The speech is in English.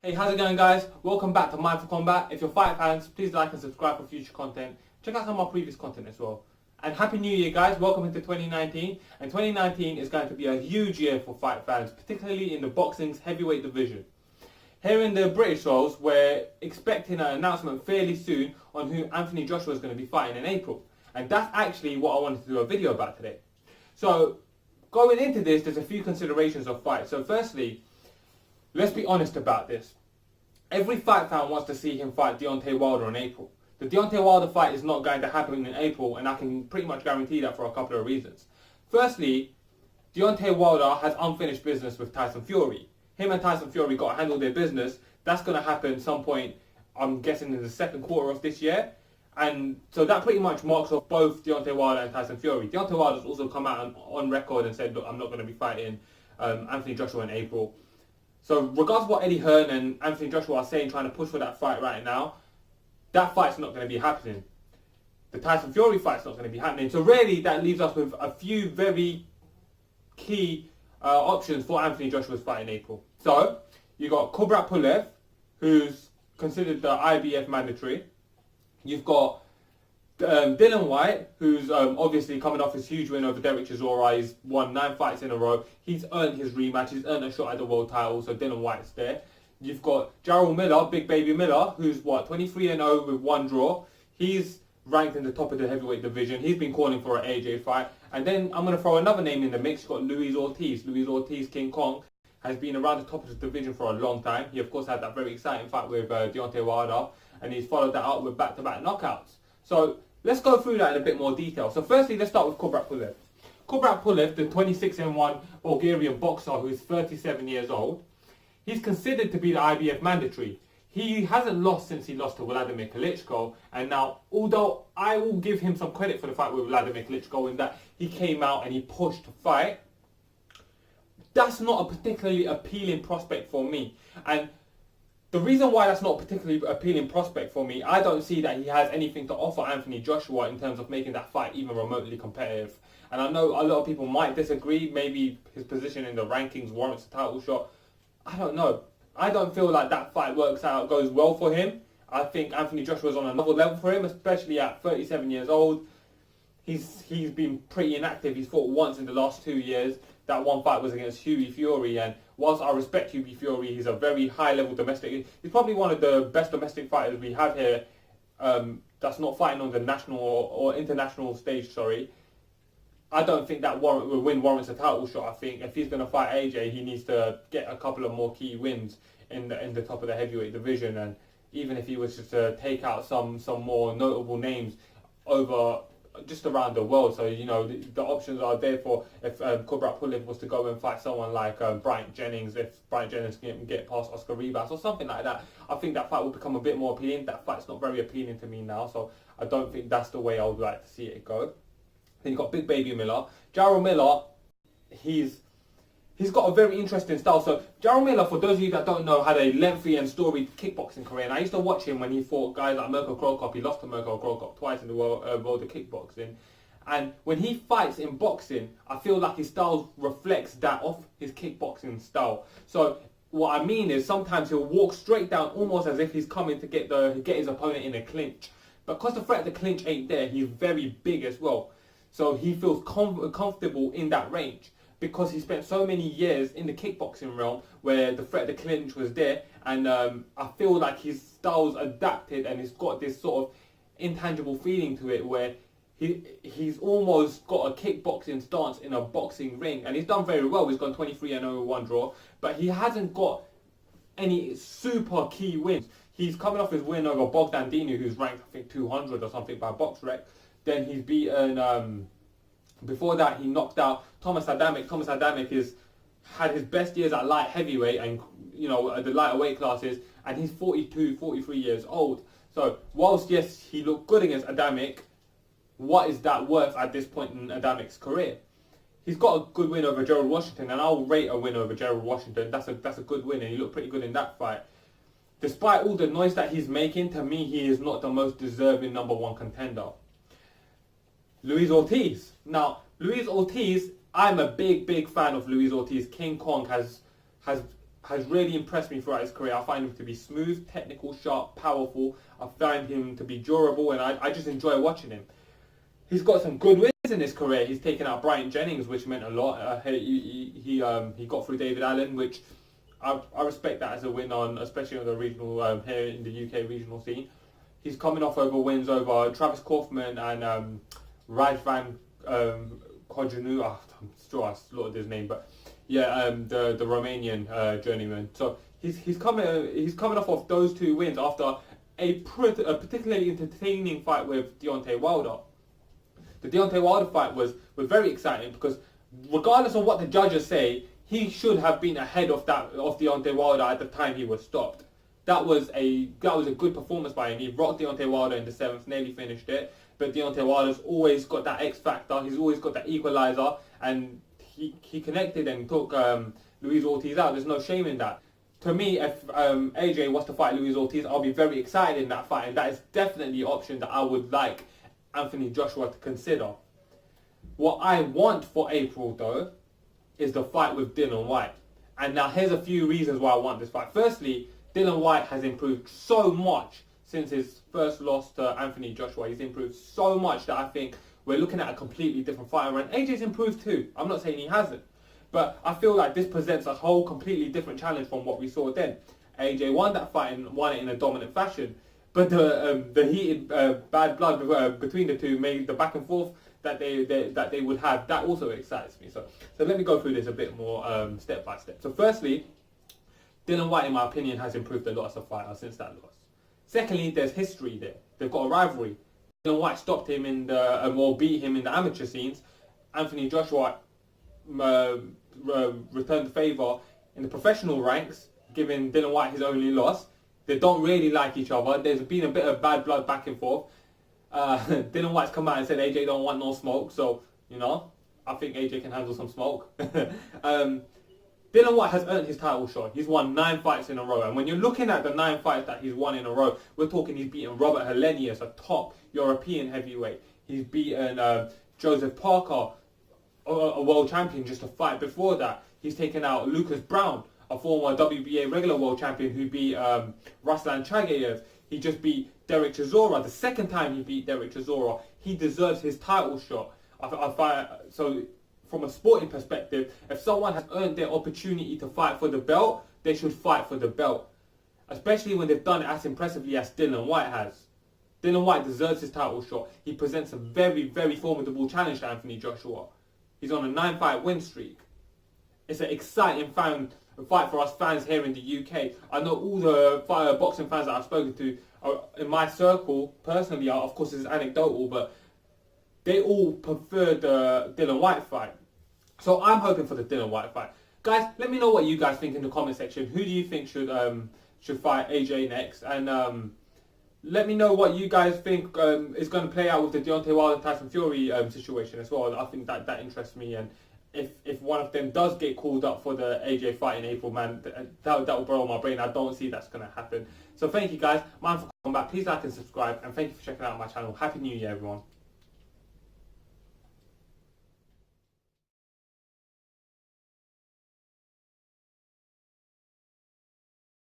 Hey, how's it going, guys? Welcome back to Mindful Combat. If you're fight fans, please like and subscribe for future content. Check out some of my previous content as well. And Happy New Year, guys. Welcome into 2019. And 2019 is going to be a huge year for fight fans, particularly in the boxing's heavyweight division. Here in the British Isles, we're expecting an announcement fairly soon on who Anthony Joshua is going to be fighting in April. And that's actually what I wanted to do a video about today. So, going into this, there's a few considerations of fight. So firstly, let's be honest about this. Every fight fan wants to see him fight Deontay Wilder in April. The Deontay Wilder fight is not going to happen in April, and I can pretty much guarantee that for a couple of reasons. Firstly, Deontay Wilder has unfinished business with Tyson Fury. Him and Tyson Fury got to handle their business. That's going to happen some point, I'm guessing, in the second quarter of this year. And so that pretty much marks off both Deontay Wilder and Tyson Fury. Deontay Wilder's also come out on record and said, look, I'm not going to be fighting Anthony Joshua in April. So regardless of what Eddie Hearn and Anthony Joshua are saying, trying to push for that fight right now, that fight's not going to be happening. The Tyson Fury fight's not going to be happening. So really, that leaves us with a few very key options for Anthony Joshua's fight in April. So you got Kubrat Pulev, who's considered the IBF mandatory. You've got Dillian Whyte, who's obviously coming off his huge win over Derek Chisora. He's won 9 fights in a row. He's earned his rematch. He's earned a shot at the world title, so Dillian Whyte's there. You've got Jarrell Miller, Big Baby Miller, who's 23-0 with 1 draw. He's ranked in the top of the heavyweight division. He's been calling for an AJ fight. And then I'm going to throw another name in the mix. You've got Luis Ortiz. Luis Ortiz, King Kong, has been around the top of the division for a long time. He, of course, had that very exciting fight with Deontay Wilder, and he's followed that up with back-to-back knockouts. So let's go through that in a bit more detail. So firstly, let's start with Kubrat Pulev. Kubrat Pulev, the 26-1 Bulgarian boxer who is 37 years old, he's considered to be the IBF mandatory. He hasn't lost since he lost to Vladimir Klitschko, and now, although I will give him some credit for the fight with Vladimir Klitschko in that he came out and he pushed to fight, that's not a particularly appealing prospect for me. And the reason why that's not a particularly appealing prospect for me, I don't see that he has anything to offer Anthony Joshua in terms of making that fight even remotely competitive. And I know a lot of people might disagree. Maybe his position in the rankings warrants a title shot. I don't know. I don't feel like that fight goes well for him. I think Anthony Joshua's on another level for him, especially at 37 years old. He's been pretty inactive. He's fought once in the last 2 years. That one fight was against Hughie Fury, and whilst I respect Hughie Fury, he's a very high-level domestic. He's probably one of the best domestic fighters we have here that's not fighting on the national or international stage, sorry. I don't think that win warrants a title shot. I think if he's going to fight AJ, he needs to get a couple of more key wins in the top of the heavyweight division, and even if he was just to take out some more notable names over just around the world. So, you know, the options are there for if Kubrat Pulev was to go and fight someone like Bryant Jennings, if Bryant Jennings can get past Oscar Rivas or something like that. I think that fight will become a bit more appealing. That fight's not very appealing to me now, so I don't think that's the way I would like to see it go. Then you've got Big Baby Miller. Jarrell Miller, he's got a very interesting style. So Jarrell Miller, for those of you that don't know, had a lengthy and storied kickboxing career. And I used to watch him when he fought guys like Mirko Cro Cop. He lost to Mirko Cro Cop twice in the world of kickboxing. And when he fights in boxing, I feel like his style reflects that of his kickboxing style. So what I mean is sometimes he'll walk straight down almost as if he's coming to get his opponent in a clinch. But because the threat of the clinch ain't there, he's very big as well. So he feels comfortable in that range because he spent so many years in the kickboxing realm where the threat of the clinch was there. And I feel like his style's adapted and he's got this sort of intangible feeling to it where he's almost got a kickboxing stance in a boxing ring. And he's done very well. He's gone 23-0 with 1 draw. But he hasn't got any super key wins. He's coming off his win over Bogdan Dinu, who's ranked, I think, 200 or something by BoxRec. Then he's beaten, before that he knocked out Thomas Adamek. Thomas Adamek had his best years at light heavyweight and, you know, at the lighter weight classes, and he's 42, 43 years old. So whilst, yes, he looked good against Adamek, what is that worth at this point in Adamek's career? He's got a good win over Gerald Washington, and I'll rate a win over Gerald Washington. That's a good win, and he looked pretty good in that fight. Despite all the noise that he's making, to me, he is not the most deserving #1 contender. Luis Ortiz. Now, Luis Ortiz, I'm a big fan of Luis Ortiz. King Kong has has really impressed me throughout his career. I find him to be smooth, technical, sharp, powerful. I find him to be durable, and I just enjoy watching him. He's got some good wins in his career. He's taken out Brian Jennings, which meant a lot. He got through David Allen, which I respect that as a win on, especially on the regional here in the UK regional scene. He's coming off over wins over Travis Kaufman and Rajvan Kojanu. I'm sure I slaughtered his name, but yeah, the Romanian journeyman. So he's coming off of those two wins after a particularly entertaining fight with Deontay Wilder. The Deontay Wilder fight was very exciting because regardless of what the judges say, he should have been ahead of Deontay Wilder at the time he was stopped. That was a good performance by him. He rocked Deontay Wilder in the 7th, nearly finished it. But Deontay Wilder's always got that X factor. He's always got that equalizer, and he connected and took Luis Ortiz out. There's no shame in that. To me, if AJ was to fight Luis Ortiz, I'll be very excited in that fight, and that is definitely an option that I would like Anthony Joshua to consider. What I want for April, though, is the fight with Dillian Whyte. And now here's a few reasons why I want this fight. Firstly, Dillian Whyte has improved so much since his first loss to Anthony Joshua. He's improved so much that I think we're looking at a completely different fighter. And AJ's improved too. I'm not saying he hasn't. But I feel like this presents a whole completely different challenge from what we saw then. AJ won that fight and won it in a dominant fashion. But the heated bad blood between the two made the back and forth that they would have. That also excites me. So let me go through this a bit more step by step. So firstly, Dillian Whyte, in my opinion, has improved a lot as a fighter since that loss. Secondly, there's history there. They've got a rivalry. Dillian Whyte stopped him in the or beat him in the amateur scenes. Anthony Joshua returned the favour in the professional ranks, giving Dillian Whyte his only loss. They don't really like each other. There's been a bit of bad blood back and forth. Dillian Whyte's come out and said AJ don't want no smoke, so I think AJ can handle some smoke. Dillian Whyte has earned his title shot. He's won 9 fights in a row, and when you're looking at the 9 fights that he's won in a row, we're talking he's beaten Robert Helenius, a top European heavyweight. He's beaten Joseph Parker, a world champion, just a fight before that. He's taken out Lucas Brown, a former WBA regular world champion who beat Ruslan Chagayev. He just beat Derek Chisora. The second time he beat Derek Chisora, he deserves his title shot. So from a sporting perspective, if someone has earned their opportunity to fight for the belt, they should fight for the belt. Especially when they've done it as impressively as Dillian Whyte has. Dillian Whyte deserves his title shot. He presents a very, very formidable challenge to Anthony Joshua. He's on a 9-fight win streak. It's an exciting fight for us fans here in the UK. I know all the boxing fans that I've spoken to in my circle, personally, of course this is anecdotal, but they all prefer the Dillian Whyte fight. So I'm hoping for the Dillian Whyte fight. Guys, let me know what you guys think in the comment section. Who do you think should fight AJ next? And let me know what you guys think is going to play out with the Deontay Wilder Tyson Fury situation as well. I think that interests me, and if one of them does get called up for the AJ fight in April, man, that will blow my brain. I don't see that's going to happen. So thank you guys. Mindful Combat. Please like and subscribe, and thank you for checking out my channel. Happy New Year, everyone.